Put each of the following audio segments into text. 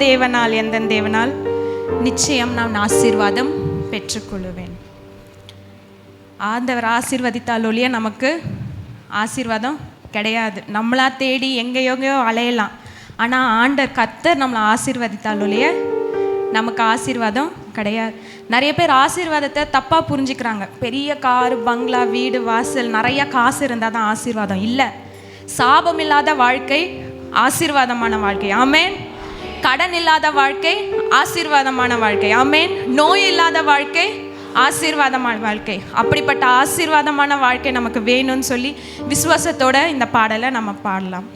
தேவனால் நிச்சயம் நான் ஆசீர்வாதம் பெற்றுக்கொள்ளுவேன். ஆண்டவர் ஆசீர்வதித்தால் ஒழிய நமக்கு ஆசீர்வாதம் கிடையாது. நம்மளா தேடி எங்கேயோ அலையலாம். ஆனால் கர்த்தர் நம்மளை ஆசீர்வதித்தால் ஒழிய நமக்கு ஆசீர்வாதம் கிடையாது. நிறைய பேர் ஆசீர்வாதத்தை தப்பாக புரிஞ்சுக்கிறாங்க. பெரிய காரு, பங்களா, வீடு, வாசல், நிறைய காசு இருந்தால் தான் ஆசீர்வாதம். இல்லை, சாபம் இல்லாத வாழ்க்கை ஆசீர்வாதமான வாழ்க்கை. ஆமேன். கடன் இல்லாத வாழ்க்கை ஆசீர்வாதமான வாழ்க்கை. ஆமேன். நோய் இல்லாத வாழ்க்கை ஆசீர்வாதமான வாழ்க்கை. அப்படிப்பட்ட ஆசீர்வாதமான வாழ்க்கை நமக்கு வேணும்னு சொல்லி விசுவாசத்தோட இந்த பாடலை நம்ம பாடலாம்.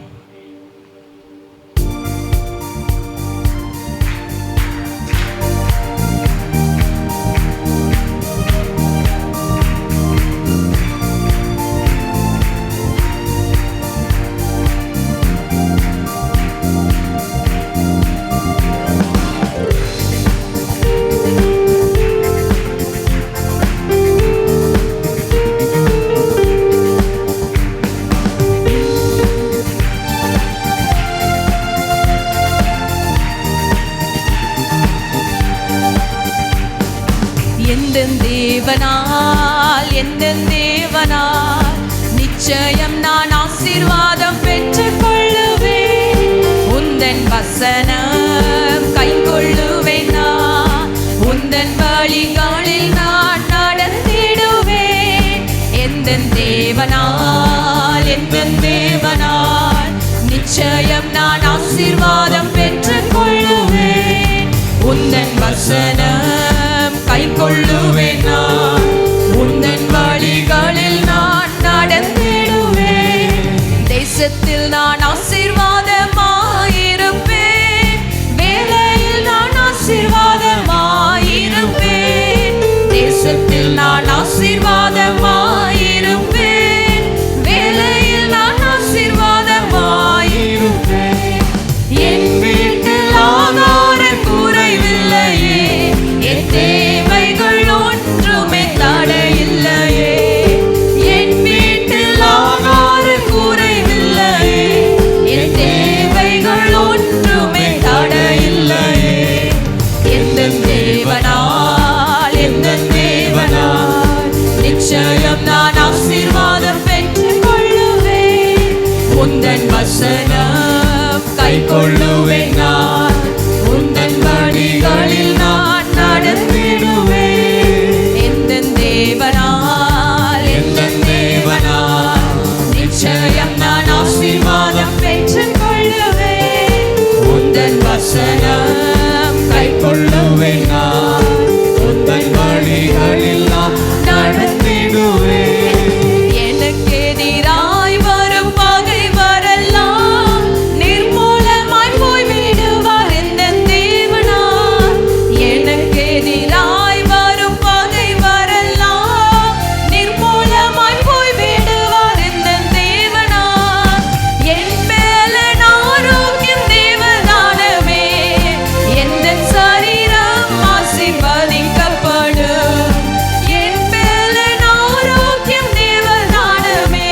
எந்த தேவனால் நிச்சயம் நான் ஆசீர்வாதம் பெற்றுக் கொள்ளுவேன். உந்தன் வசனம் கைக்கொள்ளுவேன். நான் உந்தன் வழிகளில் நான் நடந்திடுவேன். எந்த தேவனால் நிச்சயம் நான் ஆசீர்வாதம் பெற்றுக் கொள்ளுவேன். உந்தன் வசனம் கைக்கொள்ளுவேன். நான் உந்தன் வழிகளில் நான் நடந்திடுவேன். தேசத்தில் நான் ஆசீர்வாதமாயிருப்பேன். வேலையில் நான் ஆசீர்வாதமாயிருப்பேன். தேசத்தில் நான் ஆசீர்வாதமாயிருப்பேன். வேலையில் நான் ஆசீர்வாதமாயிருப்பேன். என் வீட்டில் ஆகார குறைவில்லையே. என் தேவைகள் ஒன்றுமே தடையில்லையே. என் வீட்டில் ஆகார குறைவில்லையே. என் தேவைகள் ஒன்றுமே தடையில்லையே. எந்த தேவனால் நிச்சயம் நான் ஆசீர்வாதம் பெற்றுக் கொள்ளுவேன். உந்தன் வசனம் கைக்கொள்ளுவேன். நான் உந்தன் வழிகளில் நான் நடந்திடுவேன். எந்த தேவனால் நிச்சயம் நான் ஆசீர்வாதம் பெற்றுக் கொள்ளுவேன். உந்தன் வசனம் கைக்கொள்ளுவேன். நான் உந்தன் வழிகளில் நான் நடந்திடுவேன். எனக்கு எதிராய் வரும் பகைவரெல்லாம் நிர்மூலமாய் போய்விடுவார். எந்த தேவனால் எனக்கு எதிராய் வரும் பகைவரெல்லாம் நிர்மூலமாய் போய்விடுவார். எந்த தேவனால் என் மேல ஆரோக்கியம் தேவதானமே. எந்த சரீரம் ஆசீர்வதிக்கப்படும். என் மேல ஆரோக்கியம் தேவதானமே.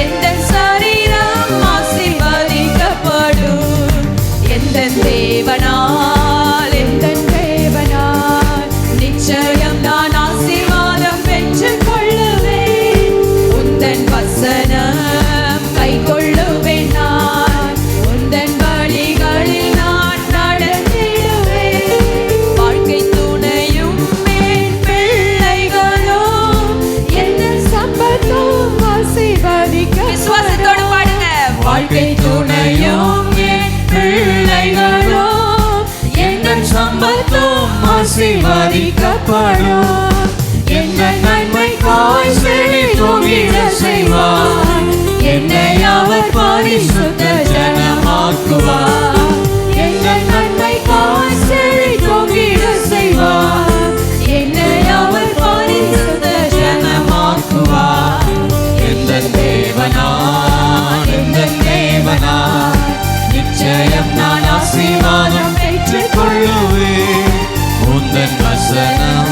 எந்த சரீரம் ஆசீர்வதிக்கப்படும். எந்த தேவனால் நிச்சயம் நான் ஆசீர்வாதம் பெற்றுக் கொள்ளுவேன். உந்தன் வசனம் கைக்கொள்ளுவேன். நான் உந்தன் வழிகளில் நான் நடந்திடுவேன். வாழ்க்கை துணையும் என் பிள்ளைகளும் எந்த சம்பத்தும் ஆசீர்வதிக்க. விசுவாசத்தோடு பாடுங்க. வாழ்க்கை துணையும் என் பிள்ளைகளும் எந்த சம்பத்தும் ஆசீர்வதிக்கப்படும். எந்த நன்மைக்காய் செழித்தோங்கிட செய்வார். என்னை அவர் பரிசுத்த ஜனமாக்குவார். எந்த நன்மைக்காய் செழித்தோங்கிட செய்வார். என்னை அவர் பரிசுத்த ஜனமாக்குவார். எந்த தேவனால் நிச்சயம் நான் ஆசீர்வாதம் பெற்றுக் கொள்ளுவேன். உந்தன் வசனம்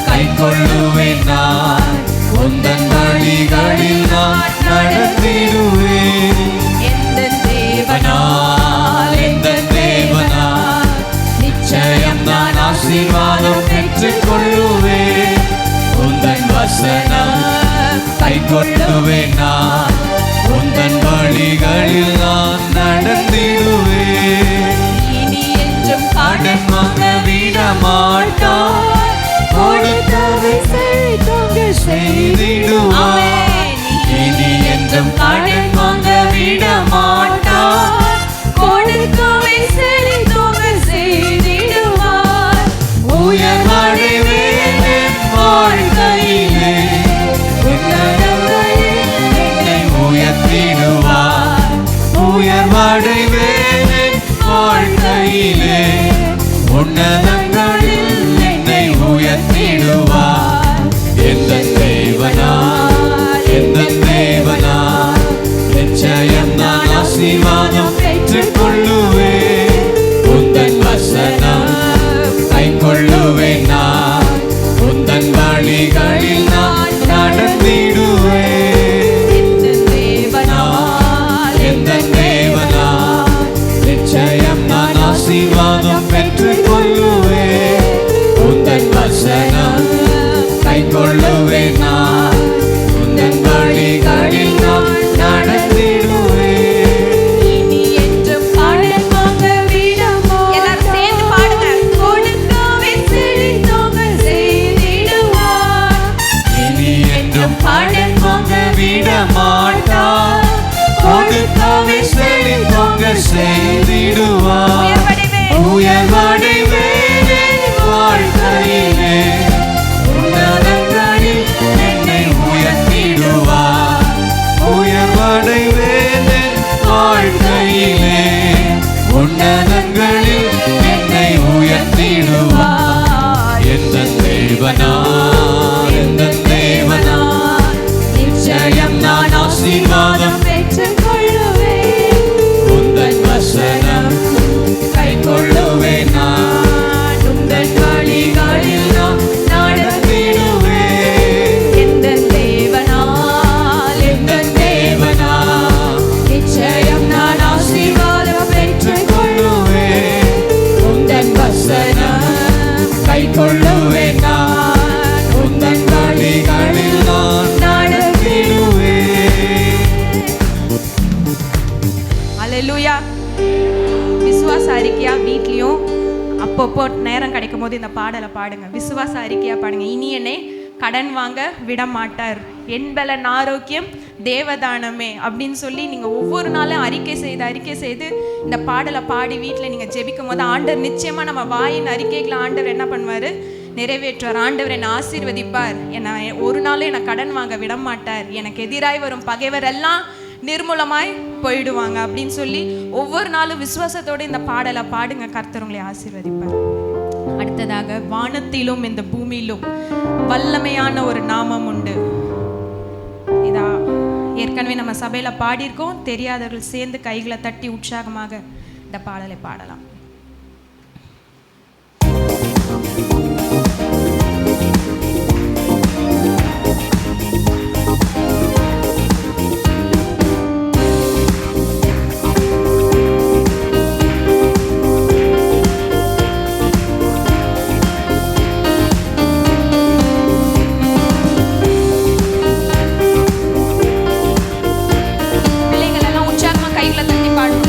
கைக்கொள்ளுவேன். நான் உந்தன் வழிகளில் நான் நடந்திடுவேன். எந்த கை கொள்ளுவேன் நான் உந்தன் வழிகளில் நான் நடந்திடுவேன். இனி என்றும் கடன் வாங்க விட மாட்டார், கொடுத்ததை செழித்தோங்க செய்திடுவார். இனி என்றும் கடன் வாங்க விட மாட்டார், கொடுக்கவே செழித்தோங்க செய்திடுவார். உயர்வடைவேன் என் வாழ்க்கையிலே, என்னை உயர்த்திடுவார். உயர்வடைவேன் என் வாழ்க்கையிலே, உன்னதங்களில் என்னை உயர்த்திடுவார். எந்த தேவனா எந்த தேவனா நிச்சயம் நான் ஆசீர்வாதம் பெற்றுக் கொள்ளுவேன். உந்தன் வசனம் கை கொள்ளுவேன் நான் உந்தன் வழிகளில் நான் நடந்திடுவேன். எந்த தேவனா நிச்சயம் நான் ஆசீர்வாதம் பெற்றுக் கொள்ளுவேன். உந்தன் வசனம் கை கொள்ளுவேன் நான் உந்தன் வழிகளில் நான் நடந்திடுவேன். இனி என்றும் கடன் வாங்க விட மாட்டார். எல்லாரும் சேர்ந்து பாடுங்க. கொடுக்கவே செழித்தோங்க செய்திடுவார். இனி என்றும் கடன் வாங்க விட மாட்டார், கொடுக்கவே செழித்தோங்க செய்திடுவார். உயர்வடைவேன் என் வாழ்க்கையிலே, உன்னதங்களில் என்னை உயர்த்திடுவார். உயர்வடைவேன் என் வாழ்க்கையிலே, உன்னதங்களில் என்னை உயர்த்திடுவார். எந்த தேவனா எந்த தேவனா நிச்சயம் நான் ஆசீர்வாதம் பெற்றுக் கொள்ளுவேன். உந்தன் வசனம் கை கொள்ளுவேன் நான் உந்தன் வழிகளில் நான் நடந்திடுவேன். எந்த தேவனால் எந்த தேவனா நிச்சயம் நான் ஆசீர்வாதம் பெற்றுக் கொள்ளுவேன். உந்தன் வசனம் கை கொள்ளுவேன் நான் உந்தன் வழிகளில் நான் நடந்திடுவேன். அல்லேலூயா. விசுவாச அறிக்கையா வீட்லயும் அப்பப்போ நேரம் கிடைக்கும் போது இந்த பாடலை பாடுங்க. விசுவாச அறிக்கையா பாடுங்க. இனி என்னை கடன் வாங்க விட மாட்டார், என்பலன் ஆரோக்கியம் தேவதானமே அப்படின்னு சொல்லி நீங்கள் ஒவ்வொரு நாளும் அறிக்கை செய்து இந்த பாடலை பாடி வீட்டில் நீங்கள் ஜெபிக்கும் போது ஆண்டவர் நிச்சயமாக நம்ம வாயின் அறிக்கைகளை ஆண்டவர் என்ன பண்ணுவார், நிறைவேற்றுவார். ஆண்டவர் என்னை ஆசீர்வதிப்பார், என்னை ஒரு நாளும் என்னை கடன் வாங்க விட மாட்டார், எனக்கு எதிராய் வரும் பகைவர் எல்லாம் நிர்மூலமாய் போயிடுவாங்க அப்படின்னு சொல்லி ஒவ்வொரு நாளும் விசுவாசத்தோடு இந்த பாடலை பாடுங்க. கர்த்தர் உங்களை ஆசீர்வதிப்பார். அடுத்ததாக, வானத்திலும் இந்த பூமியிலும் வல்லமையான ஒரு நாமம் உண்டு. இதா ஏற்கனவே நம்ம சபையில பாடியிருக்கோம். தெரியாதவர்கள் சேர்ந்து கைகளை தட்டி உற்சாகமாக இந்த பாடலை பாடலாம். பிள்ளைகள் எல்லாம் உற்சாகமா கைகளை தட்டி பாடணும்.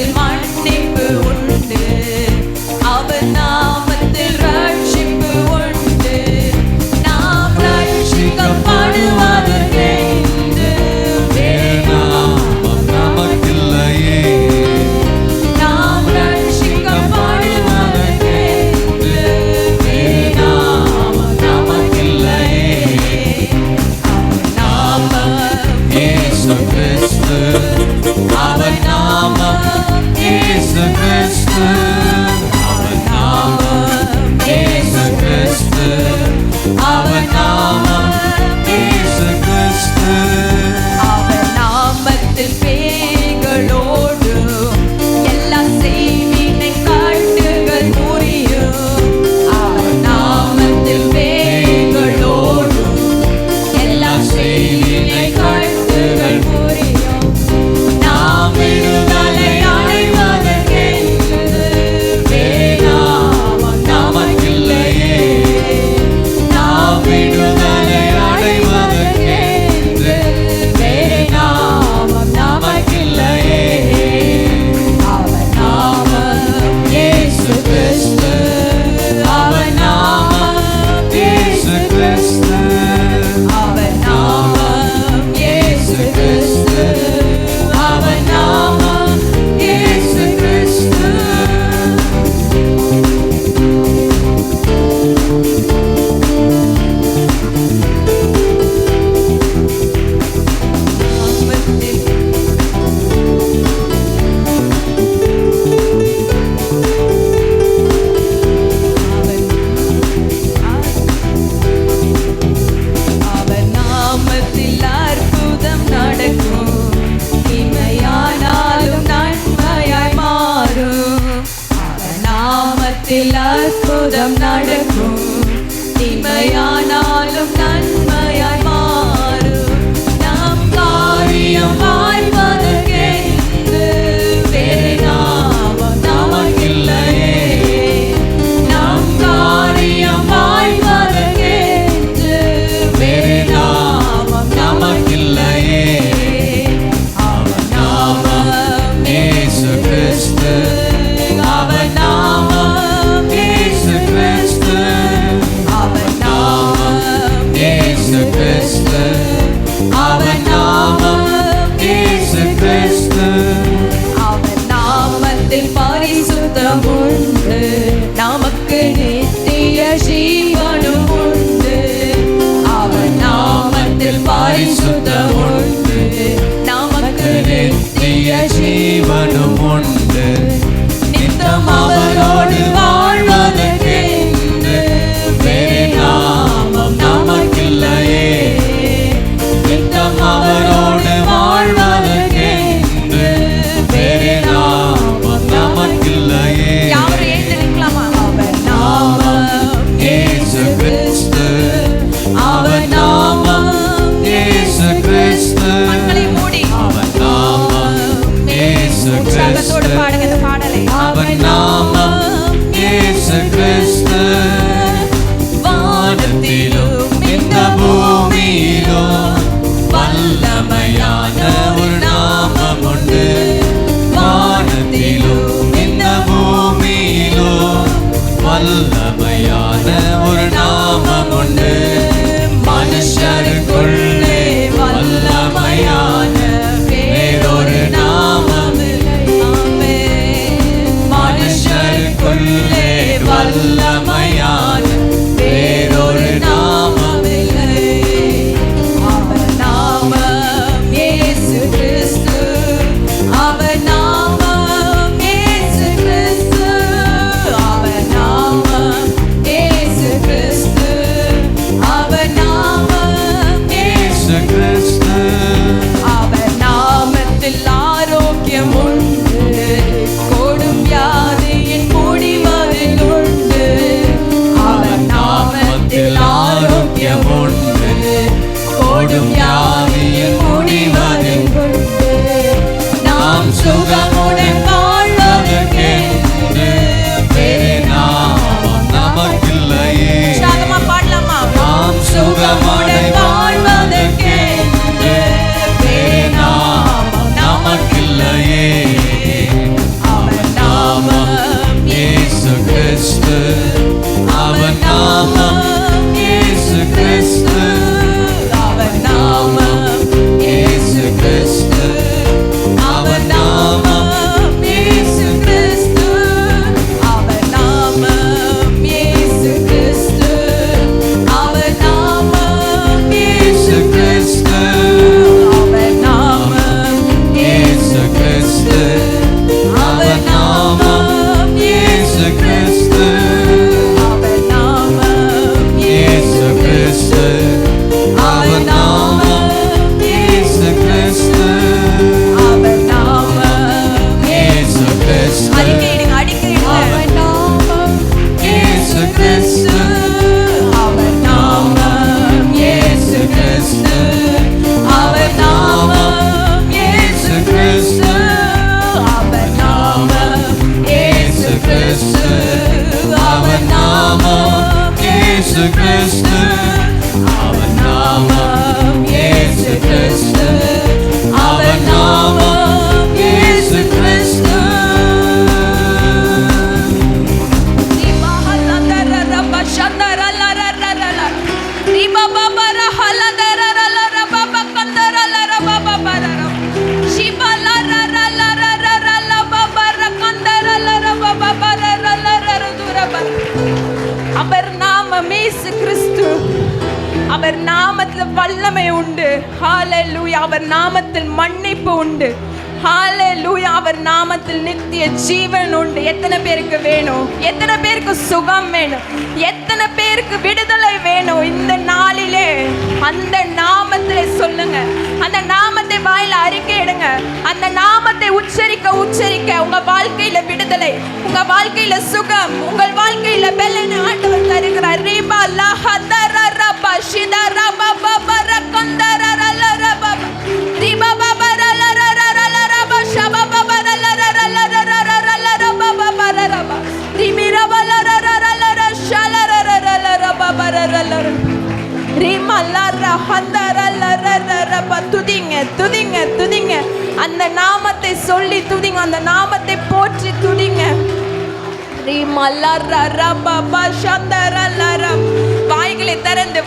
நாமத்தில் மன்னிப்பு உண்டு, அவர் நாமத்தில் ரட்சிப்பு உண்டு. நாம் ரட்சிக்கப்படுவதற்கென்று வேறு நாமம் நமக்கில்லையே. நாம் ரட்சிக்கப்படுவதற்கென்று வேறு நாமம் நமக்கில்லையே. அவர் நாமம் இயேசு கிறிஸ்து, அவர் நாமம் இயேசு வல்லமை உண்டு. ஹalleluya. அவர் நாமத்தில் மன்னிப்பு உண்டு. ஹalleluya. அவர் நாமத்தில் நித்திய ஜீவன் உண்டு. எத்தனை பேருக்கு வேணும்? எத்தனை பேருக்கு சுகம் வேணும்? எத்தனை பேருக்கு விடுதலை வேணும்? இந்த நாளிலே அந்த நாமத்திலே சொல்லுங்க. அந்த நாமத்தை வாயில அறிக்கையிடுங்க. அந்த நாமத்தை உச்சரிக்க உச்சரிக்க உங்க வாழ்க்கையில விடுதலை, உங்க வாழ்க்கையில சுகம், உங்கள் வாழ்க்கையில பெலன் ஆண்டவர் தருகிறார். ரீபா லஹதர ரபா ஷிதர பபா பரகந்தர ரலரபா ரீபா பபா ரலரரரரபா ஷபா பபா ரலரரரரரபா பபா ரபா ரீமிரா பலரரரரர ஷலரரரரபா பரரரர ரீமல்லர ஹந்தரரரரபா. துதிங்க துதிங்க துதிங்க. அந்த நாமத்தை சொல்லி துதிங்க. அந்த நாமத்தை போற்றி துதிங்க.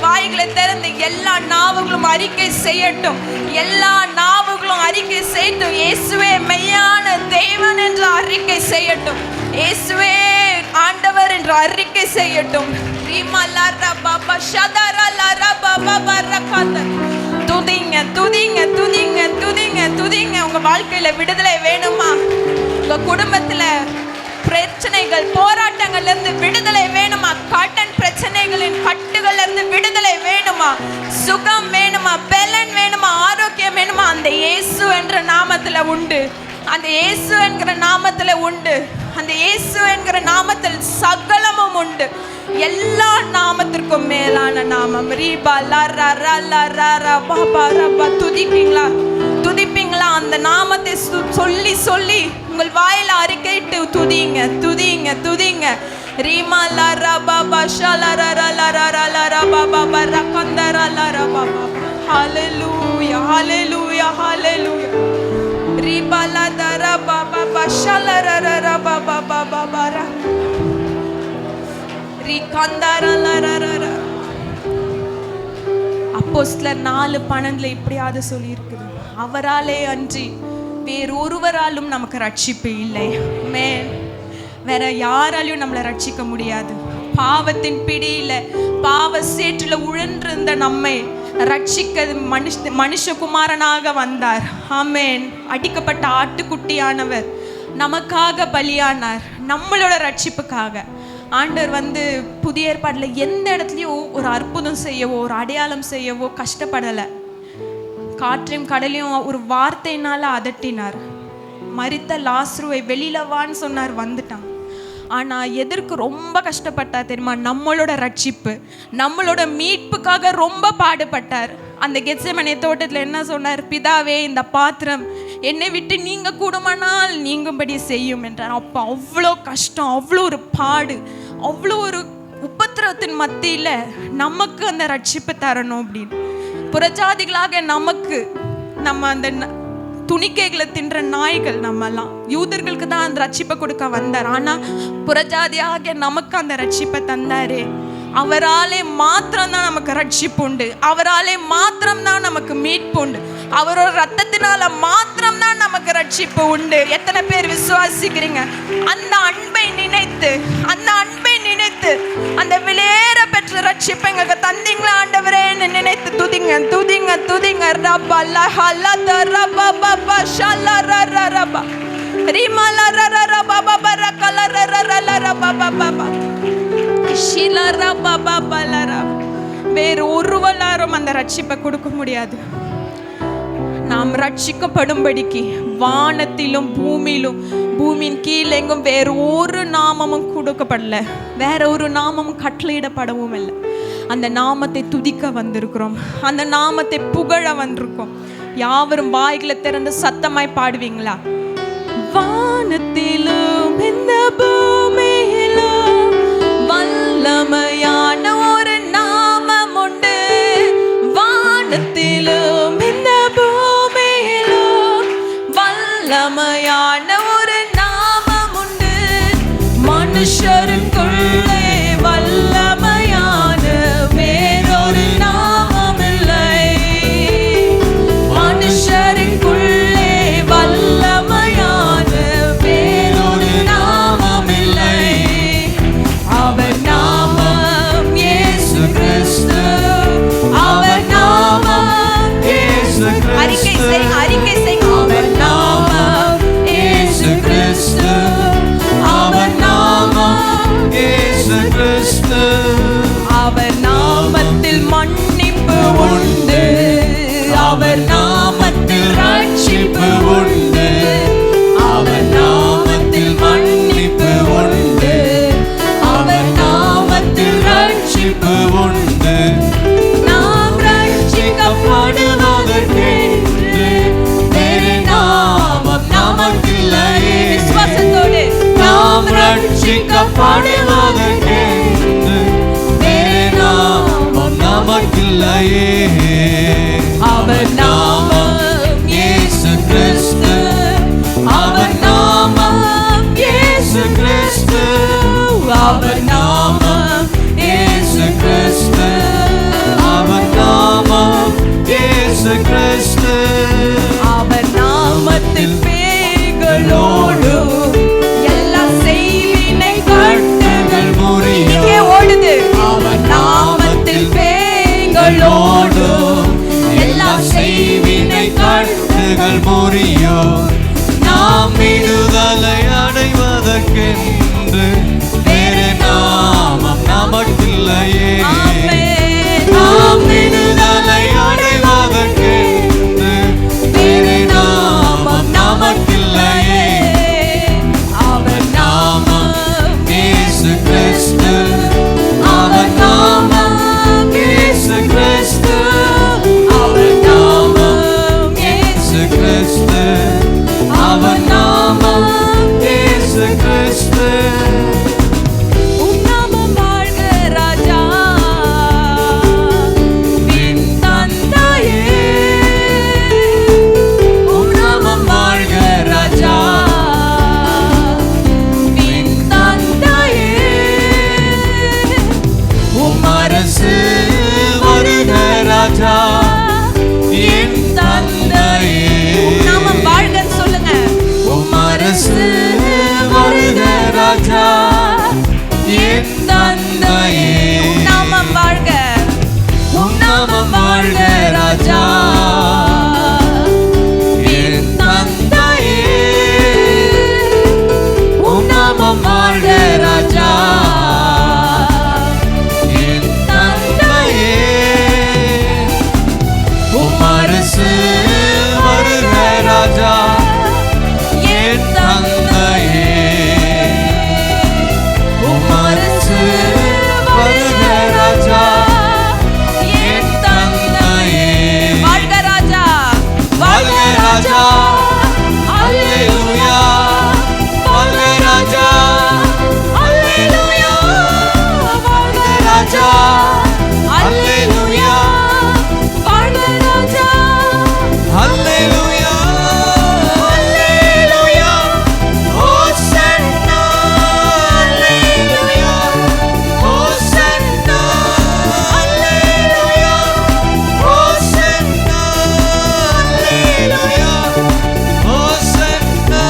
வாய்களை திறந்து எல்லா நாவுகளும் அறிக்கை செய்யட்டும். எல்லா நாவுகளும் அறிக்கை செய்யட்டும். இயேசுவே மெய்யான தேவன் என்று அறிக்கை செய்யட்டும். இயேசுவே ஆண்டவர் என்று அறிக்கை செய்யட்டும். துதிங்க துதிங்க துதிங்க துதிங்க துதிங்க. உங்க வாழ்க்கையில விடுதலை வேணுமா? உங்க குடும்பத்துல பிரச்சனைகள் போராட்டங்கள்ல இருந்து விடுதலை வேணுமா? கடன் பிரச்சனைகளின் கட்டுகள்ல இருந்து விடுதலை வேணுமா? சுகம் வேணுமா? பலன் வேணுமா? ஆரோக்கியம் வேணுமா? அந்த இயேசு என்ற நாமத்துல உண்டு. அந்த இயேசு என்கிற நாமத்துல உண்டு. அந்த இயேசு என்கிற நாமத்தில் சகலமும் உண்டு. எல்லா நாமத்திற்கும் மேலான நாமம். ரீபா லரா ரலா ரரா பாபா ரபா. துதிப்பீங்களா? துதிப்பீங்களா? அந்த நாமத்தை சொல்லி சொல்லி உங்கள் வாயில அறிக்கையிட்டு துதிங்க துதிங்க துதிங்க. ரீமா லரா பாபா ஷலரா ரலா ரலா பாபா பரகந்தரா லரா பாபா. ஹalleluya ஹalleluya ஹalleluya. ரீபா லதரா பாபா பஷலரா ரரா பாபா பாபா பரா ரீகந்தரா லரா ரரா. அப்போஸ்தலர் 4:12 இப்படியாவது சொல்லி இருக்குது. அவராலே அன்றி வேறொருவராலும் நமக்கு ரட்சிப்பு இல்லை. வேற யாராலையும் நம்மளை ரட்சிக்க முடியாது. பாவத்தின் பிடியில பாவ சேற்றில உழன்றிருந்த நம்மை ரட்சிக்க மனுஷகுமாரனாக வந்தார். ஆமென். அடிக்கப்பட்ட ஆட்டுக்குட்டியானவர் நமக்காக பலியானார். நம்மளோட ரட்சிப்புக்காக ஆண்டவர் புதிய ஏற்பாடுல எந்த இடத்துலயும் ஒரு அற்புதம் செய்யவோ ஒரு அடையாளம் செய்யவோ கஷ்டப்படலை. காற்றையும் கடலையும் ஒரு வார்த்தையினால அதட்டினார். மரித்த லாசருவை வெளியில வான்னு சொன்னார், வந்துட்டான். ஆனா எதற்கு ரொம்ப கஷ்டப்பட்டார் தெரியுமா? நம்மளோட ரட்சிப்பு, நம்மளோட மீட்புக்காக ரொம்ப பாடுபட்டார். அந்த கெத்செமனே தோட்டத்துல என்ன சொன்னார்? பிதாவே, இந்த பாத்திரம் என்னை விட்டு நீங்க கூடுமானால் நீங்கும்படி செய்யும் என்றார். அப்போ அவ்வளோ கஷ்டம், அவ்வளோ ஒரு பாடு, அவ்வளோ ஒரு உபத்திரத்தின் மத்தியில நமக்கு அந்த ரட்சிப்பு தரணும் அப்படின்னு. புறஜாதிகளாக நமக்கு நம்ம அந்த துணிக்கைகளை தின்ற நாய்கள் நம்மெல்லாம். யூதர்களுக்கு தான் அந்த ரட்சிப்பை கொடுக்க வந்தார். ஆனா புறஜாதியாக நமக்கு அந்த ரட்சிப்பை தந்தாரு. அவராலே மாத்திரம்தான் நமக்கு ரட்சிப்பு உண்டு. அவராலே மாத்திரம்தான் நமக்கு மீட்பு உண்டு. அவரோட ரத்தத்தினால மாத்திரம்தான் நமக்கு ரட்சிப்பு உண்டு. எத்தனை பேர் விசுவாசிக்கிறீங்க? அந்த அன்பை நினைத்து, அந்த அன்பை நினைத்து, அந்த விலையேற பெற்ற ரட்சிப்பை எங்களுக்கு தந்தீங்களா ஆண்டவரேன்னு நினைத்து துதிங்க துதிங்க துதிங்க. ரப்பா லஹலா தரபா பபா ஷலா ரரபா ரிமலா ரரபா பபா ரகலா ரரலா பபா ஷிலா ரபா பபா லரா. வேறு ஒருவராலும் அந்த ரட்சிப்பை கொடுக்க முடியாது. நாம் ரட்சிக்கப்படும்படிக்கு வானத்திலும் பூமியிலும் பூமியின் கீழே எங்கும் வேற ஒரு நாமமும் கொடுக்கப்படல, வேற ஒரு நாமமும் கட்டளையிடப்படவும் இல்லை. அந்த நாமத்தை துதிக்க வந்திருக்கிறோம், அந்த நாமத்தை புகழ வந்திருக்கோம். யாவரும் வாய்களை திறந்து சத்தமாய் பாடுவீங்களா? வானத்திலும் இந்த பூமியிலும் வல்லமையான ஒரு நாமம் உண்டு. வானத்திலும் இந்த பூமியிலும் வல்லமையான ஒரு நாமம் உண்டு. மனுஷருக்குள்ளே வல்லமையான வேறொரு நாமம் இல்லை. மனுஷருக்குள்ளே வல்லமையான வேறொரு நாமம் இல்லை. அவர் நாமம் இயேசு கிறிஸ்து. அவர் நாமம் ரட்சிக்கப்படுவதற்கென்று வேறு நாமம் நமக்கில்லையே. அவர் நாமம் இயேசு கிறிஸ்து, அவர் நாமம் இயேசு கிறிஸ்து, அவர் நாமம் இயேசு கிறிஸ்து, அவர் நாமம் இயேசு கிறிஸ்து. அவர் நாமத்தில் பேய்களோடு எல்லா செய்வினை கட்டுகள் முறியும். ஓடுது. அவர் நாமத்தில் பேய்களோடு எல்லா செய்வினை கட்டுகள் முறியும். நாம் விடுதலை அடைவதற்கென்று வேறு நாமம் நமக்கில்லையே. நாம் விடுதலை அடைவதற்கென்று வேறு நாமம் நமக்கில்லையே. அவர் நாமம் இயேசு கிறிஸ்து, அவர் நாமம் இயேசு கிறிஸ்து, அவர் நாமம் இயேசு கிறிஸ்து, அவர் நாமம் இயேசு கிறிஸ்து. உம் நாமம் வாழ்க ராஜா, விண் தந்தையே. உம் நாமம் வாழ்க ராஜா, விண் தந்தையே. உம் அரசு வருக ராஜா, என் தந்தையே. உம் நாமம் வாழ்கன்னு சொல்லுங்க. உம் அரசு வருக ராஜா, என் தந்தையே. உம் நாமம் வாழ்க, உம் நாமம் வாழ்க ராஜா, என் தந்தையே. உம் நாமம் வாழ்க ராஜா, என் தந்தையே. உம் அரசு வருக ராஜா, என் தந்தையே. உம் அரசு வருக ராஜா, என் தந்தையே. வாழ்க ராஜா, வாழ்க ராஜா, அல்லேலூயா. வாழ்க ராஜா, அல்லேலூயா. வாழ்க ராஜா, அல்லேலூயா. வாழ்க ராஜா, அல்லேலூயா. அல்லேலூயா. ஹோசன்னா, அல்லேலூயா. ஹோசன்னா, அல்லேலூயா. ஹோசன்னா, அல்லேலூயா. ஹோசன்னா.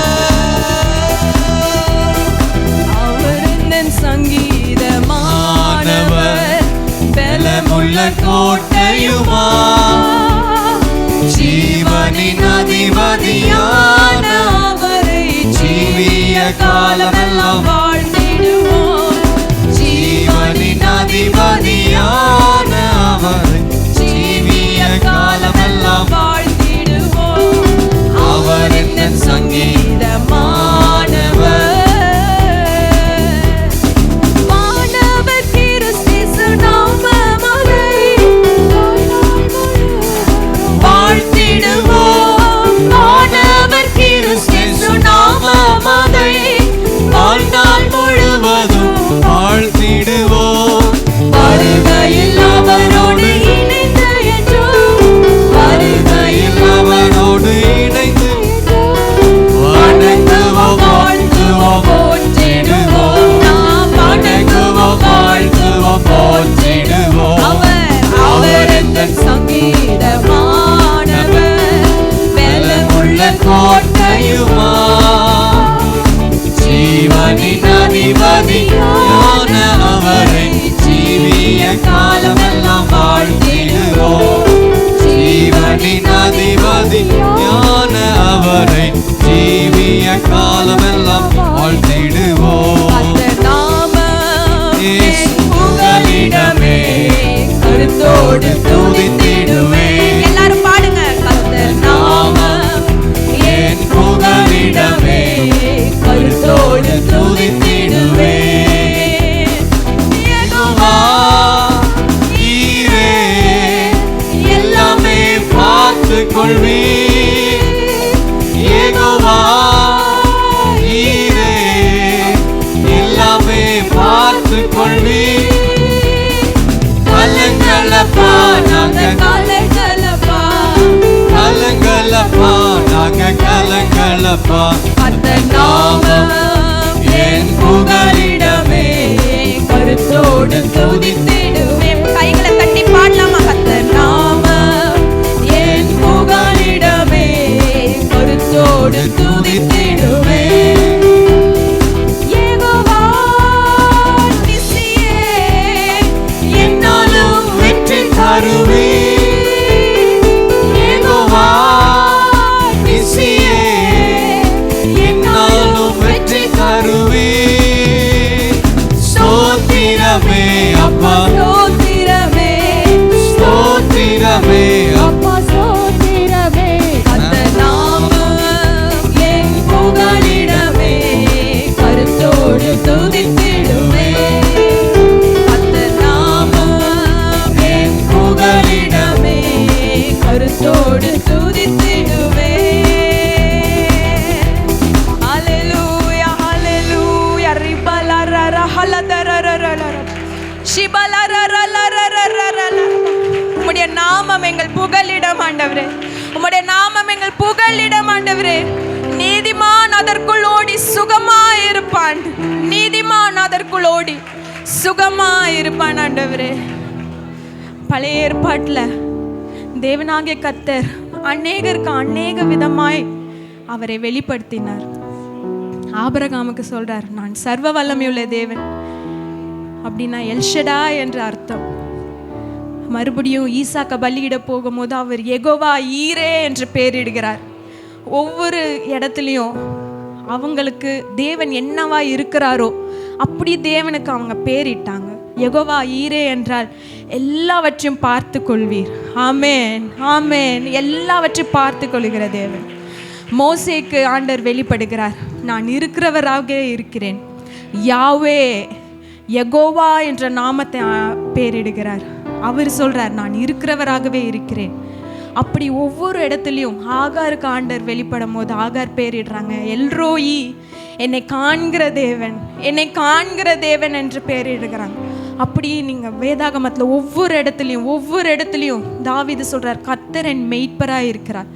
அவர் என் சங்கீதமானவர், பலமுள்ள கோட்டையுமா, ஜீவனின் அதிபதியான அவரை ஜீவிய காலமெல்லாம் வாழ்ந்திடுவோம். ஜீவனின் அதிபதியான அவரை ஜீவிய காலமெல்லாம் வாழ்ந்திடுவோம். அவர் என்ன சங்கீதமானவர். வானவர் கிறிஸ்து நாமமதை வாழ்த்திடுவோம். வானவர் கிறிஸ்து நாமமதை வாழ்நாள் முழுவதும் வாழ்த்திடுவோம். வருகையில் அவரோடு இணைந்து என்றும், வருகையில் அவரோடு இணைந்து வணங்குவோம், வாழ்த்துவோம், போற்றிடுவோம். நாம் வணங்குவோம், வாழ்த்துவோம், போற்றிடுவோம். அவர் எங்கள் சங்கீதமானவர், பலமுள்ள கோட்டையுமா, ஜீவனின் அதிபதியான அவரை ஜீவிய காலமெல்லாம் வாழ்த்திடுவோம். ஜீவனின் அதிபதியான அவரை ஜீவிய காலமெல்லாம் வாழ்த்திடுவோம். அந்த நாமம் என் புகலிடமே, கருத்தோடு துதித்திடுவேன். எல்லாரும் பாடுங்க. கர்த்தர் நாமம் என் புகலிடமே, கருத்தோடு துதித்திடுவேன். யெகோவா நீரே எல்லாமே பார்த்துக் கொள்வீர். யெகோவா நீரே கொள்வி. கலங்களப்பா நாங்க கலங்களப்பா, கலங்களப்பா நாங்க கலங்களப்பா. அந்த நாமம் என் புகலிடமே கருத்தோடு துதித்திடுவேன். கைகளை தட்டி பாடலாமா? அந்த நாமம் என் புகலிடமே கருத்தோடு துதித்திடுவேன். யெகோவா நிசியே, என்னாலும் வெற்றி தருவே. யெகோவா நிசியே, என்னாலும் வெற்றி தருவே. ஸ்தோத்திரமே அப்பா, ஸ்தோத்திரமே, ஸ்தோத்திரமே அப்பா ஸ்தோத்திரமே. அந்த நாமம் என் புகலிடமே கருத்தோடு துதித்திடுவேன். அந்த நாமம் என் புகலிடமே கருத்தோடு துதித்திடுவேன். ஹல்லேலூயா, ஹல்லேலூயா. ரிபலரர ஹலதரரரர ஷிபலரரரரரரர. உம்முடைய நாமம் எங்கள் புகலிடம் ஆண்டவரே, உம்முடைய நாமம் எங்கள் புகலிடம் ஆண்டவரே. நீதிமான் அதற்குள் ஓடி சுகமாயிருப்பான், நீதிமான் அதற்குள் ஓடி சுகமாயிருப்பான் ஆண்டவரே. பழைய ஏற்பாட்டில் தேவனாகிய கர்த்தர் அநேகருக்கு அநேக விதமாய் அவரை வெளிப்படுத்தினார். ஆபிரகாமுக்கு சொல்றார், நான் சர்வ வல்லமையுள்ள தேவன் அப்படின்னா எல்ஷடா என்ற அர்த்தம். மறுபடியும் ஈசாக்க பலியிட போகும்போது அவர் யெகோவா ஈரே என்று பெயரிடுகிறார். ஒவ்வொரு இடத்துலையும் அவங்களுக்கு தேவன் என்னவா இருக்கிறாரோ அப்படி தேவனுக்கு அவங்க பேரிட்டாங்க. யெகோவா ஈரே என்றால் எல்லாவற்றையும் பார்த்து கொள்வீர். ஆமேன், ஆமேன். எல்லாவற்றையும் பார்த்து கொள்கிற தேவன். மோசேக்கு ஆண்டவர் வெளிப்படுகிறார், நான் இருக்கிறவராக இருக்கிறேன். யாவே யெகோவா என்ற நாமத்தை பேரிடுகிறார். அவர் சொல்றார், நான் இருக்கிறவராகவே இருக்கிறேன். அப்படி ஒவ்வொரு இடத்துலையும் ஆகாருக்கு ஆண்டவர் வெளிப்படும் போது ஆகார் பேரிடுறாங்க, எல்ரோயி, என்னை காண்கிற தேவன், என்னை காண்கிற தேவன் என்று பேரிடுகிறாங்க. அப்படி நீங்கள் வேதாகமத்தில் ஒவ்வொரு இடத்துலையும் தாவீது சொல்றார், கர்த்தர் என் மெய்ப்பராக இருக்கிறார்.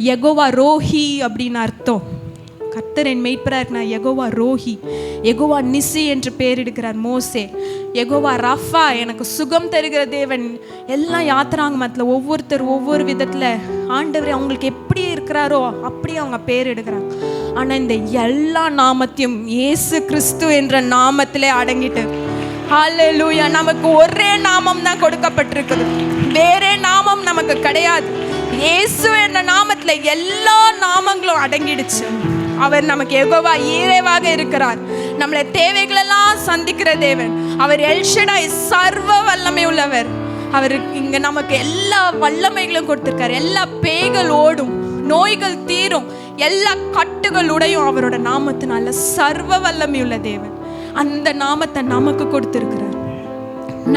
யெகோவா ரோஹி அப்படின்னு அர்த்தம். கர்த்தர் என் மெய்ப்பராக இருக்கிறார், யெகோவா ரோஹி. யெகோவா நிசி என்று பேரிடுகிறார் மோசே. யெகோவா ரஃபா, எனக்கு சுகம் தருகிற தேவன். எல்லாம் யாத்திராங்கமத்தில் ஒவ்வொருத்தர் ஒவ்வொரு விதத்தில் ஆண்டவர் அவங்களுக்கு எப்படி இருக்கிறாரோ அப்படி அவங்க பேரிடுகிறாங்க. ஆனால் இந்த எல்லா நாமத்தையும் இயேசு கிறிஸ்து என்ற நாமத்திலே அடங்கிட்டு, ஹல்லேலூயா, நமக்கு ஒரே நாமம் தான் கொடுக்கப்பட்டிருக்குது, வேறே நாமம் நமக்கு கிடையாது. இயேசு என்ற நாமத்தில் எல்லா நாமங்களும் அடங்கிடுச்சு. அவர் நமக்கு யெகோவா ஈரேவாக இருக்கிறார், நம்மளை தேவைகளெல்லாம் சந்திக்கிற தேவன். அவர் எல்ஷடாய், சர்வ வல்லமை உள்ளவர். அவர் இங்க நமக்கு எல்லா வல்லமைகளும் கொடுத்திருக்காரு. எல்லா பேய்கள் ஓடும், நோய்கள் தீரும், எல்லா கட்டுகள் உடையும் அவரோட நாமத்தினால. சர்வ வல்லமை உள்ள தேவன் அந்த நாமத்தை நமக்கு கொடுத்திருக்கிறார்.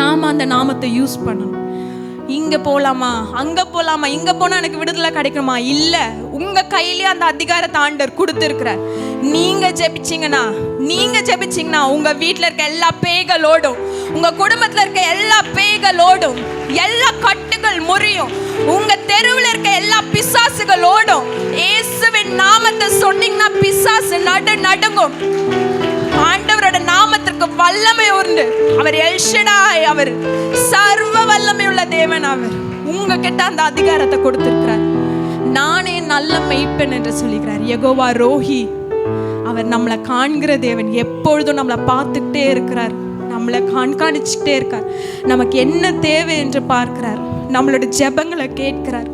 நாம அந்த நாமத்தை யூஸ் பண்ணணும். இங்க போலாமா, அங்க போலாமா, இங்க போனா எனக்கு விடுதலை கிடைக்குமா? இல்ல, உங்க கையிலேயே அந்த அதிகாரத்தை ஆண்டவர் கொடுத்திருக்கிறார். நீங்க ஜெபிச்சீங்கன்னா உங்க வீட்டுல இருக்க எல்லா பேய்களோடும், உங்க குடும்பத்துல இருக்க எல்லா பேய்களோடும், எல்லா கட்டுகள் முறியும். உங்க தெருவில் இருக்க எல்லா பிசாசுகளோடும் இயேசுவின் நாமத்தை சொன்னீங்கன்னா பிசாசு நடுங்கும். ஆண்டவரோட நாமத்திற்கு வல்லமை உண்டு. அவர் எல்ஷடாய், அவர் சர்வ வல்லமை உள்ள தேவன். அவர் உங்ககிட்ட அந்த அதிகாரத்தை கொடுத்திருக்கிறார். நானே நல்ல மெய்ப்பெண் என்று சொல்லுகிறார். யெகோவா ரோஹி, அவர் நம்மளை காண்கிற தேவன். எப்பொழுதும் நம்மளை பார்த்துக்கிட்டே இருக்கிறார், நம்மளை கண்காணிச்சுட்டே இருக்கார். நமக்கு என்ன தேவை என்று பார்க்கிறார், நம்மளோட ஜெபங்களை கேட்கிறார்.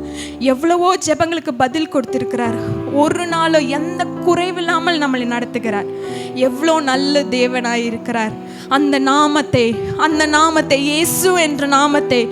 எவ்வளவோ ஜெபங்களுக்கு பதில் கொடுத்திருக்கிறார். ஒரு நாளும் எந்த குறைவில்லாமல் நம்மளை நடத்துகிறார். எவ்வளோ நல்ல தேவனாய் இருக்கிறார். அந்த நாமத்தை இயேசு என்ற நாமத்தை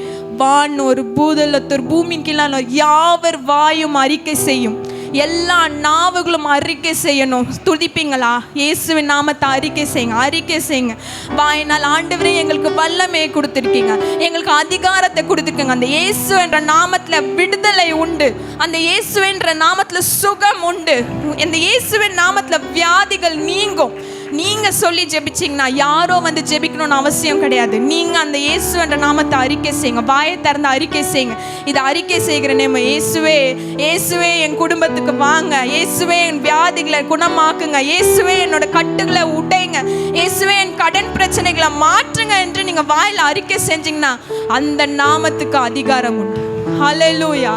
வானோர் பூதலத்தோர் பூமியின் கீழானோர் யாவர் வாயும் அறிக்கை செய்யும். எல்லா நாவுகளும் அறிக்கை செய்யணும். துதிப்பீங்களா? இயேசுவின் நாமத்தை அறிக்கை செய்யுங்க. வாயினால் ஆண்டவரே எங்களுக்கு வல்லமையை கொடுத்துருக்கீங்க, எங்களுக்கு அதிகாரத்தை கொடுத்துருக்கீங்க. அந்த இயேசு என்ற நாமத்தில் விடுதலை உண்டு, அந்த இயேசு என்ற நாமத்தில் சுகம் உண்டு, இந்த இயேசுவின் நாமத்தில் வியாதிகள் நீங்கும். நீங்கள் சொல்லி ஜெபிச்சிங்கன்னா யாரோ வந்து ஜெபிக்கணும்னு அவசியம் கிடையாது. நீங்கள் அந்த இயேசு என்ற நாமத்தை அறிக்கை செய்யுங்க, வாயை திறந்து அறிக்கை செய்யுங்க. இதை அறிக்கை செய்கிற நேம இயேசுவே, இயேசுவே என் குடும்பத்துக்கு வாங்க, இயேசுவே என் வியாதிகளை குணமாக்குங்க, இயேசுவே என்னோட கட்டுகளை உடைங்க, இயேசுவே என் கடன் பிரச்சனைகளை மாற்றுங்க என்று நீங்கள் வாயில் அறிக்கை செஞ்சீங்கன்னா அந்த நாமத்துக்கு அதிகாரம் உண்டு. ஹல்லேலூயா.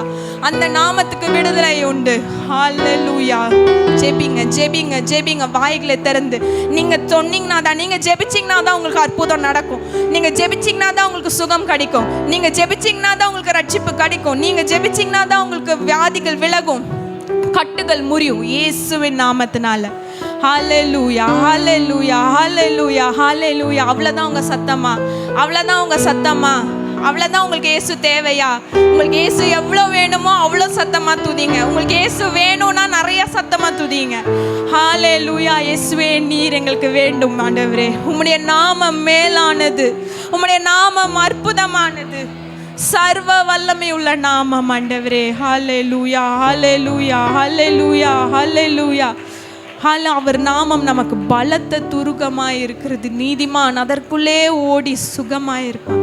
அந்த நாமத்துக்கு விடுதலை உண்டு. ஹல்லேலூயா. ஜெபிங்க ஜெபிங்க ஜெபிங்க, வாய்களை திறந்து. நீங்கள் சொன்னீங்கன்னா தான், நீங்கள் ஜெபிச்சிங்கன்னா தான் உங்களுக்கு அற்புதம் நடக்கும். நீங்கள் ஜெபிச்சிங்கன்னா தான் உங்களுக்கு சுகம் கிடைக்கும். நீங்கள் ஜெபிச்சிங்கன்னா தான் உங்களுக்கு ரட்சிப்பு கிடைக்கும். நீங்கள் ஜெபிச்சிங்கன்னா தான் உங்களுக்கு வியாதிகள் விலகும், கட்டுகள் முறியும் இயேசுவின் நாமத்தினால. ஹல்லேலூயா ஹல்லேலூயா ஹல்லேலூயா ஹல்லேலூயா. அவ்வளோதான் உங்கள் சத்தமா, அவ்வளோதான் உங்கள் சத்தமா, அவ்வளோதான். உங்களுக்கு இயேசு தேவையா? உங்களுக்கு இயேசு எவ்வளோ வேணுமோ அவ்வளோ சத்தமாக துதிங்க. உங்களுக்கு இயேசு வேணும்னா நிறைய சத்தமாக துதிங்க. ஹல்லேலூயா. இயேசுவே நீர் எங்களுக்கு வேண்டும் ஆண்டவரே. உம்முடைய நாமம் மேலானது, உம்முடைய நாமம் அற்புதமானது, சர்வ வல்லமை உள்ள நாமம் ஆண்டவரே. ஹல்லேலூயா ஹல்லேலூயா ஹல்லேலூயா ஹல்லேலூயா. அவர் நாமம் நமக்கு பலத்த துருகமாக இருக்கிறது. நீதிமான் அதற்குள்ளே ஓடி சுகமாக இருப்பான்.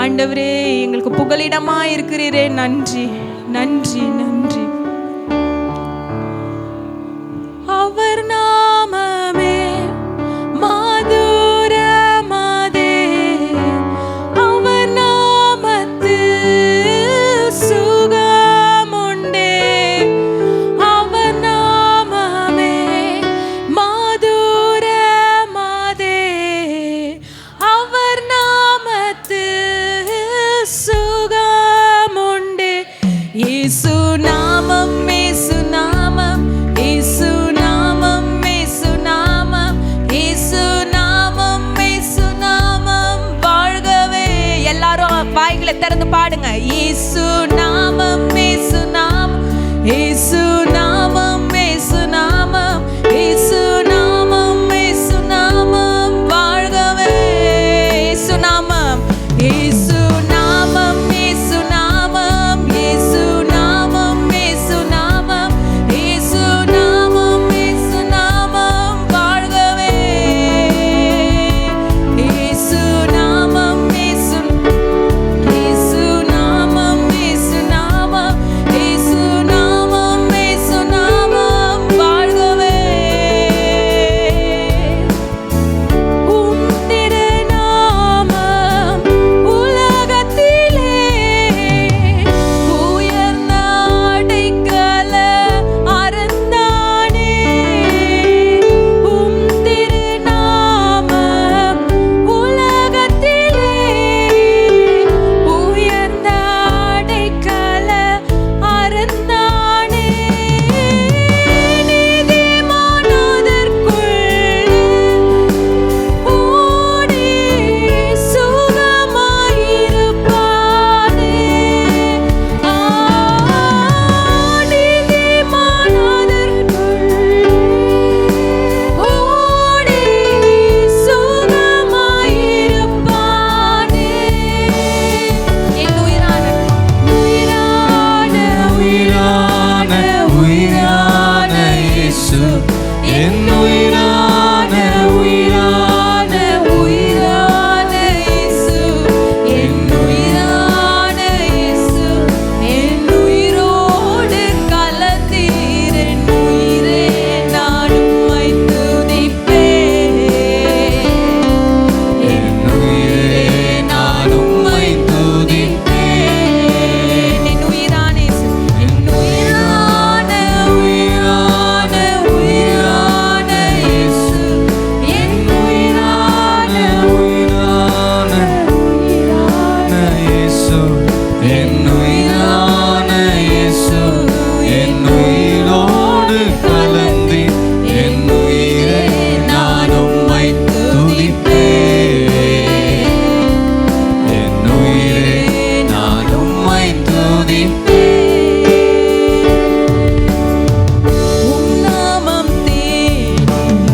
ஆண்டவரே எங்களுக்கு புகலிடமாக இருக்கிறீரே, நன்றி நன்றி நன்றி. அவர் நாமமே மதுரமாதே, அவர் நாமத்து சுகமுண்டே, அவர் நாமமே மதுரமாதே, அவர் நாமத்து சுகமுண்டே. இயேசு நாமம் இயேசு நாமம் இயேசு நாமம் இயேசு நாமம் இயேசு நாமம் இயேசு நாமம் வாழ்கவே. எல்லாரும் வாய்களை திறந்து பாடுங்க. இயேசு நாமம் இயேசு நாமம் இயேசு நாமம் இயேசு நாமம் இயேசு நாமம் இயேசு நாமம் வாழ்கவே. இயேசு நாமம் இயேசு நாமம் இயேசு நாமம் இயேசு நாமம் இயேசு நாமம் இயேசு நாமம் இயேசு நாமம் வாழ்கவே. இயேசு நாமம் இயேசு இயேசு நாமம் இயேசு நாமம் இயேசு நாமம் இயேசு நாமம் வாழ்கவே. உம் திருநாமம் உலகத்திலே உயர்ந்த அடைக்கல அரணானே. உம் திருநாமம் உலகத்திலே உயர்ந்த அடைக்கல அரணானே. நீதிமானதற்குள்ளே ஓடி சுகமாயிருப்பானே. நீதிமானதற்குள்ளே ஓடி சுகமாயிருப்பானே. என் உயிரான உயிரான உயிரான உயிரான இயேசு, என் உயிரான உயிரான உயிரான இயேசு, என் உயிரான இயேசு, என் உயிரோடு கலந்தீர். என் உயிரே நான் உம்மை துதிப்பேன். என் உயிரே நான் உம்மை துதிப்பேன். என் உயிரான இயேசு, என் உயிரான உயிரான உயிரான இயேசு, என் உயிரான உயிரான உயிரான இயேசு, என் உயிரான இயேசு, என் உயிரோடு கலந்து என் உயிரை நான் உம்மை துதிப்பேன். என் உயிரை நான் உம்மை துதிப்பேன். உம் நாமம் தேனிலும்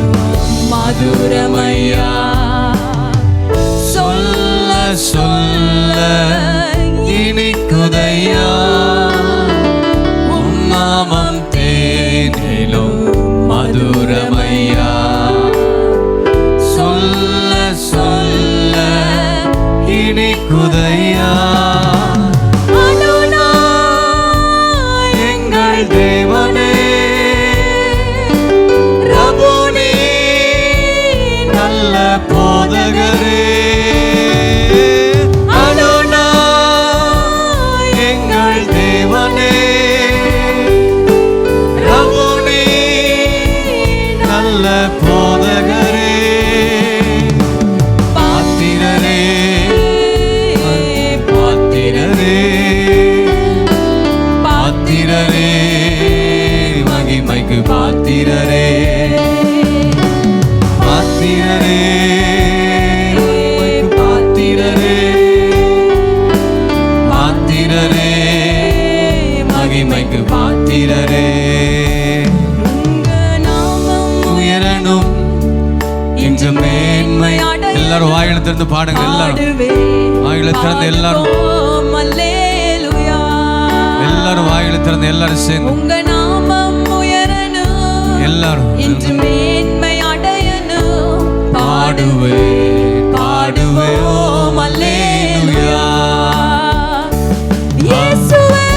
மதுரமையா, சொல்ல சொல்ல இனிக்குதையா, உம் நாமம் தேனிலும் மதுரமையா, கேட்குதையா. எங்கள் தேவனே ரபுனி நல்ல போதகரே. எங்கள் தேவனே ரபுனி நல்ல போதகரே. பாத்திரரே பாத்திரரே பாத்திரரே மகிமைக்கு பாத்திரரே. பாத்திரரே பாத்திரரே பாத்திரரே மகிமைக்கு பாத்திரரே. உயரணும் இன்று மேன்மை. எல்லாரும் வாயில திறந்து பாடுங்க. எல்லாரும் வாயில திறந்து எல்லாரும் எல்லாரும் வாயில திறந்து எல்லாரும் சேர்ந்து உங்க நாமம் உயரணும் எல்லாரும் இன்று மேன்மை அடையணும். பாடுவே பாடுவே ஓம் அல்லேலூயா. இயேசுவே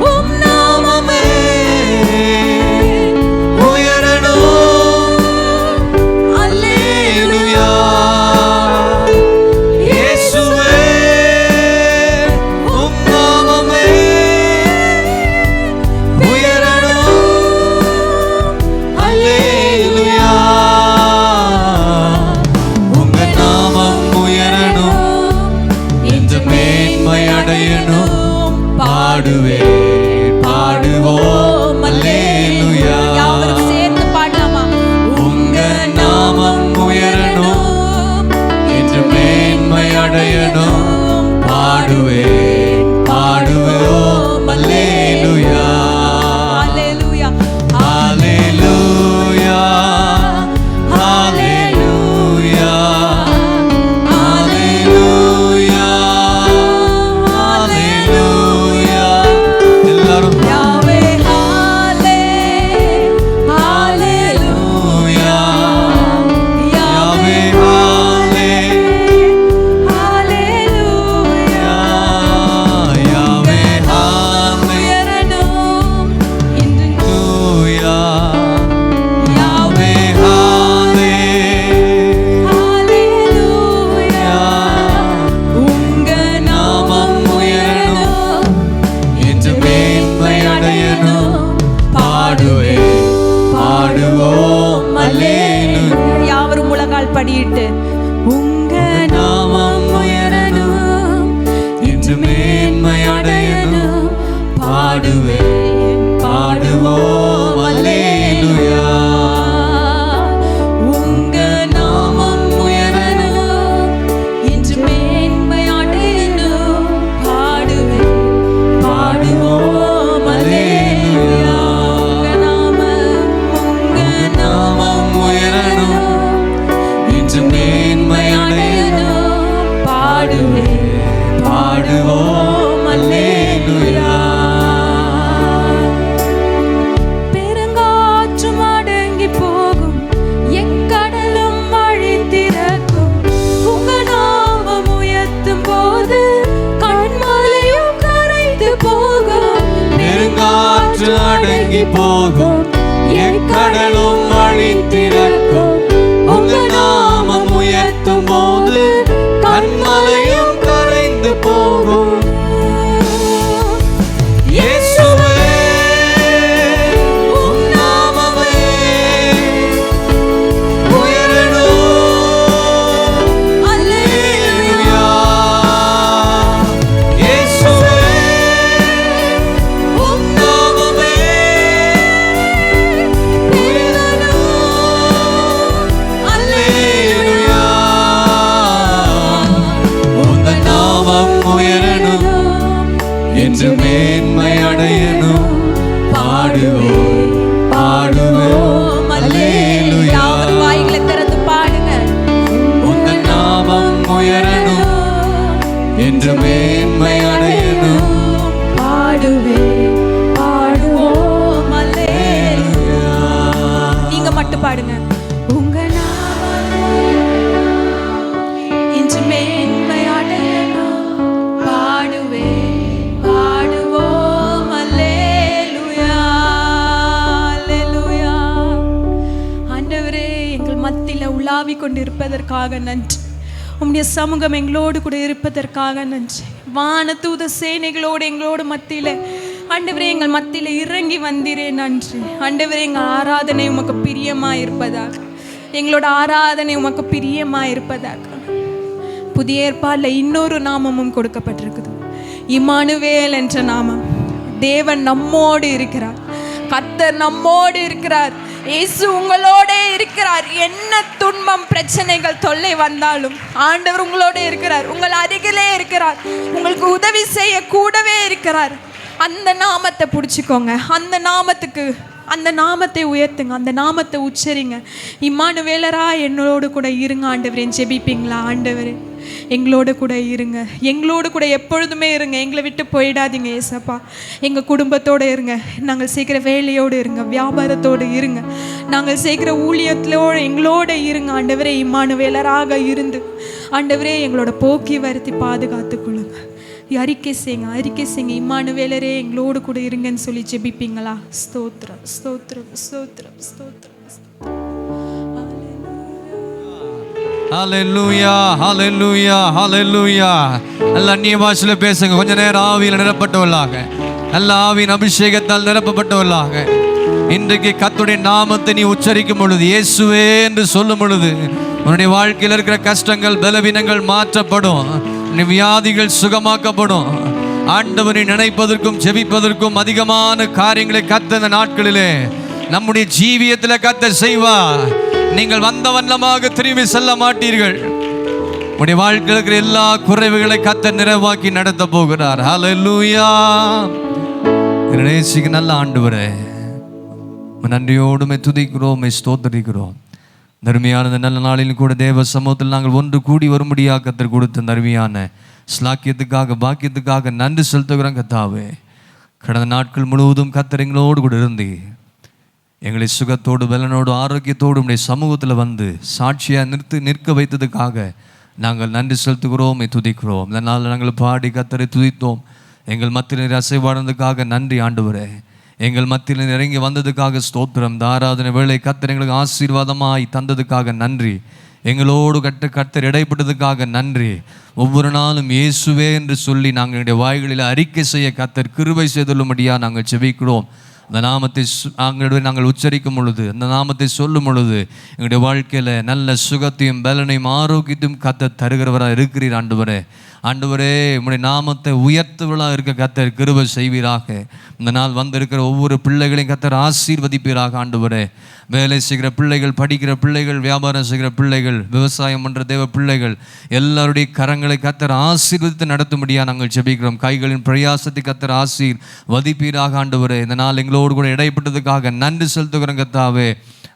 உம் நாமமே உயரணும் அல்லேலூயா. இயேசுவே உம் நாமமே உயரணும் அல்லேலூயா. உங்க நாமம் உயரணும் இந்த மேன்மை அடையணும். பாடுவே பாடுவோம் அல்லேலூயா. யாவரும் சேர்ந்து பாடலாமா? உங்க நாமம் உயரணும் என்று மேன்மை அடையணும். பாடுவே பாடுவோம் அல்லேலூயா. அல்லேலூயா அல்லேலூயா அல்லேலூயா அல்லேலூயா அல்லேலூயா. எல்லாரும் யாவே ஹாலே ஹalleluya யாவே ஹாலே ஹalleluya. யாவே ஹாலே உயரணும் இன்று லூயா. யாவே யாவே ஹாலே ஹalleluya. உங்க நாமம் உயரணும் என்று மேன்மை அடையணும். பாடுவே பாடுவோம் அல்லேலூயா. யாவரும் முழங்கால் படியிட்டு உங்க நாமம் உயரணும் என்று மேன்மை அடையணும். பாடுவே பாடுவோம் அல்லேலூயா. உங்க நாமம் உயரணும் இன்று மேன்மை அடையணும். பாடுவே பாடுவோம் அல்லேலூயா. உங்க நாமம் உயரணும் இன்று மேன்மை அடையணும். பாடுவே பாடுவோம் அல்லேலூயா. பெருங்காற்றும் அடங்கி போகும் எக்கடலும் வழி திறக்கும். உங்க நாமம் உயர்த்தும் போது கண்மலையும் கரைந்து போகும். பெருங்காற்று அடங்கி போகும் எக்கடலும் வழி திறக்கும். உங்க நாமம் உயர்த்தும் போது கண்மலையும் கரைந்து போகும். இயேசுவே உம் நாமமே உயரணும் அல்லேலூயா. இயேசுவே உம் நாமமே உயரணும் மத்தியில் உலாவி கொண்டு இருப்பதற்காக நன்றி. உம்முடைய சமூகம் எங்களோடு கூட இருப்பதற்காக நன்றி. வான தூத சேனைகளோடு எங்களோடு மத்தியில் ஆண்டவரே எங்கள் மத்தியில் இறங்கி வந்தீரே நன்றி. ஆண்டவரே எங்கள் ஆராதனை உமக்கு பிரியமாக இருப்பதாக, எங்களோட ஆராதனை உமக்கு பிரியமாக இருப்பதாக. புதிய ஏற்பாடில் இன்னொரு நாமமும் கொடுக்கப்பட்டிருக்குது, இம்மானுவேல் என்ற நாமம். தேவன் நம்மோடு இருக்கிறார், கர்த்தர் நம்மோடு இருக்கிறார், இயேசு உங்களோட இருக்கிறார். என்ன துன்பம் பிரச்சனைகள் தொல்லை வந்தாலும் ஆண்டவர் உங்களோட இருக்கிறார், உங்கள் அருகிலே இருக்கிறார், உங்களுக்கு உதவி செய்ய கூடவே இருக்கிறார். அந்த நாமத்தை பிடிச்சிக்கோங்க, அந்த நாமத்தை உயர்த்துங்க, அந்த நாமத்தை உச்சரிங்க. இம்மானுவேலரா என்னோடு கூட இருங்க ஆண்டவரே. ஜெபிப்பீங்களா? ஆண்டவரே எங்களோடு கூட இருங்க, எங்களோடு கூட எப்பொழுதுமே இருங்க, எங்களை விட்டு போயிடாதீங்க ஏசப்பா. எங்கள் குடும்பத்தோடு இருங்க, நாங்கள் செய்கிற வேலையோடு இருங்க, வியாபாரத்தோடு இருங்க, நாங்கள் செய்கிற ஊழியத்திலோடு எங்களோட இருங்க ஆண்டவரே. இம்மானுவேலராக இருந்து ஆண்டவரே எங்களோட போக்கி வருத்தி பாதுகாத்து கொள்ளுங்க. அறிக்கை செய்யுங்க, இம்மானுவேலரே எங்களோடு கூட இருங்கன்னு சொல்லி ஜெபிப்பீங்களா? ஸ்தோத்திரம், ஸ்தோத்திரம், ஸ்தோத்திரம், ஸ்தோத்திரம். ஹல்லேலூயா, ஹல்லேலூயா, ஹல்லேலூயா. நல்ல அந்நிய பாஷையில் பேசுங்க. கொஞ்ச நேரம் ஆவியில் நிரப்பட்டவர்களாக, நல்ல ஆவியின் அபிஷேகத்தால் நிரப்பப்பட்டவர்களாக இன்றைக்கு கர்த்தருடைய நாமத்தை நீ உச்சரிக்கும் பொழுது, இயேசுவே என்று சொல்லும் பொழுது, உன்னுடைய வாழ்க்கையில் இருக்கிற கஷ்டங்கள் பலவீனங்கள் மாற்றப்படும், வியாதிகள் சுகமாக்கப்படும். ஆண்டவரை நினைப்பதற்கும் ஜெபிப்பதற்கும் அதிகமான காரியங்களை கர்த்தர் இந்த நாட்களிலே நம்முடைய ஜீவியத்தில் கர்த்தர் செய்வார். நீங்கள் வந்த வண்ணமாக திரும்பி செல்ல மாட்டீர்கள். உடைய வாழ்க்கையில் இருக்கிற எல்லா குறைவுகளை கர்த்தர் நிறைவாக்கி நடத்த போகிறார். ஹல்லேலூயா. நேசிக்கு நல்ல ஆண்டவரே, நன்றியோடுமே துதிக்கிறோம், ஸ்தோத்திரிக்கிறோம். தர்மியான நல்ல நாளில் கூட தேவ சமூகத்தில் நாங்கள் ஒன்று கூடி வரும்படியாக கர்த்தர் கொடுத்த தர்மியான ஸ்லாக்கியத்துக்காக பாக்கியத்துக்காக நன்றி செலுத்துகிறோம். கர்த்தாவே, கடந்த நாட்கள் முழுவதும் கர்த்தர் எங்களோடு கூட இருந்து எங்களை சுகத்தோடு பலனோடு ஆரோக்கியத்தோடு உடைய சமூகத்தில் வந்து சாட்சியாக நிற்க வைத்ததுக்காக நாங்கள் நன்றி செலுத்துகிறோம், துதிக்கிறோம். இதனால் நாங்கள் பாடி கர்த்தரை துதித்தோம். எங்கள் மத்தியில் அசைவாடுறதுக்காக நன்றி ஆண்டவரே. எங்கள் மத்தியில் இறங்கி வந்ததுக்காக ஸ்தோத்திரம். இந்த ஆராதனை வேளை கர்த்தர் எங்களுக்கு ஆசீர்வாதமாய் தந்ததுக்காக நன்றி. எங்களோடு கர்த்தர் இடைப்பட்டதுக்காக நன்றி. ஒவ்வொரு நாளும் இயேசுவே என்று சொல்லி நாங்கள் எங்களுடைய வாய்களில் அறிக்கை செய்ய கர்த்தர் கிருபை செய்துள்ளபடியாக நாங்கள் செபிக்கிறோம். அந்த நாமத்தை நாங்கள் உச்சரிக்கும் பொழுது, அந்த நாமத்தை சொல்லும் பொழுது எங்களுடைய வாழ்க்கையில் நல்ல சுகத்தையும் பலனையும் ஆரோக்கியத்தையும் கர்த்தர் தருகிறவராக இருக்கிறீர் ஆண்டவரே. ஆண்டவரே, உம்முடைய நாமத்தை உயர்த்துவதாக இருக்க கர்த்தர் கிருபை செய்வீராக. இந்த நாள் வந்திருக்கிற ஒவ்வொரு பிள்ளைகளையும் கர்த்தர் ஆசீர்வதிப்பீராக ஆண்டவரே. வேலை செய்கிற பிள்ளைகள், படிக்கிற பிள்ளைகள், வியாபாரம் செய்கிற பிள்ளைகள், விவசாயம் பண்ணுற தேவ பிள்ளைகள் எல்லாருடைய கரங்களை கர்த்தர் ஆசீர்வதித்து நடத்தும்படியாக நாங்கள் ஜெபிக்கிறோம். கைகளின் பிரயாசத்தை கர்த்தர் ஆசீர்வதிப்பீராக ஆண்டவரே. இந்த நாள் எங்களோடு கூட இடைப்பட்டதுக்காக நன்றி செலுத்துகிறோம் கர்த்தாவே.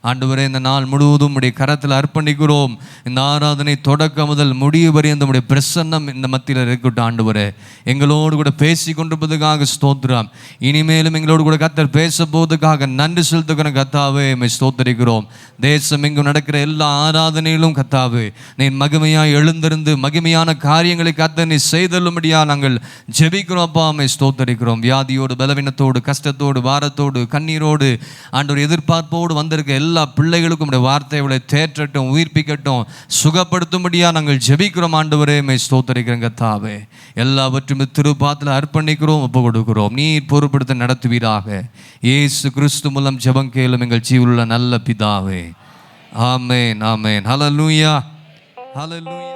ஆண்டவரே, இந்த நாள் முழுவதும் உடைய கரத்தில் அர்ப்பணிக்கிறோம். இந்த ஆராதனை தொடக்க முதல் முடிவு வரை நம்முடைய பிரசன்னம் இந்த மத்தியில் இருக்கட்டும் ஆண்டவரே. எங்களோடு கூட பேசி கொண்டிருப்பதுக்காக ஸ்தோத்திரம். இனிமேலும் எங்களோடு கூட கர்த்தர் பேச போவதுக்காக நன்றி செலுத்துகிற கர்த்தாவே ஸ்தோத்தரிக்கிறோம். தேசம் எங்கும் நடக்கிற எல்லா ஆராதனையிலும் கர்த்தாவே நீ மகிமையாய் எழுந்திருந்து மகிமையான காரியங்களை கர்த்தர் நீ செய்தல்லும்படியா நாங்கள் ஜெபிக்கிறோம். அப்பா ஸ்தோத்தரிக்கிறோம். வியாதியோடு பலவீனத்தோடு கஷ்டத்தோடு பாரத்தோடு கண்ணீரோடு ஆண்டவர் எதிர்பார்ப்போடு வந்திருக்க எல்லா பிள்ளைகளுக்கும் உடைய வார்த்தைகளை தேற்றட்டும், உயிர்ப்பிக்கட்டும், சுகப்படுத்தும்படியா நாங்கள் ஜெபிக்கிறோம் ஆண்டவரே. ஸ்தோத்தரிக்கிறோம் கர்த்தாவே. எல்லாவற்றும் திருப்பாத்தில் அர்ப்பணிக்கிறோம், ஒப்பு கொடுக்கிறோம். நீர் பொறுப்படுத்த நடத்துவீராக. இயேசு கிறிஸ்து மூலம் ஜெபம் கேளும் எங்கள் ஜீவனுள்ள நல்ல பிதாவே. ஆமென், ஆமென். ஹல்லேலூயா, ஹல்லேலூயா.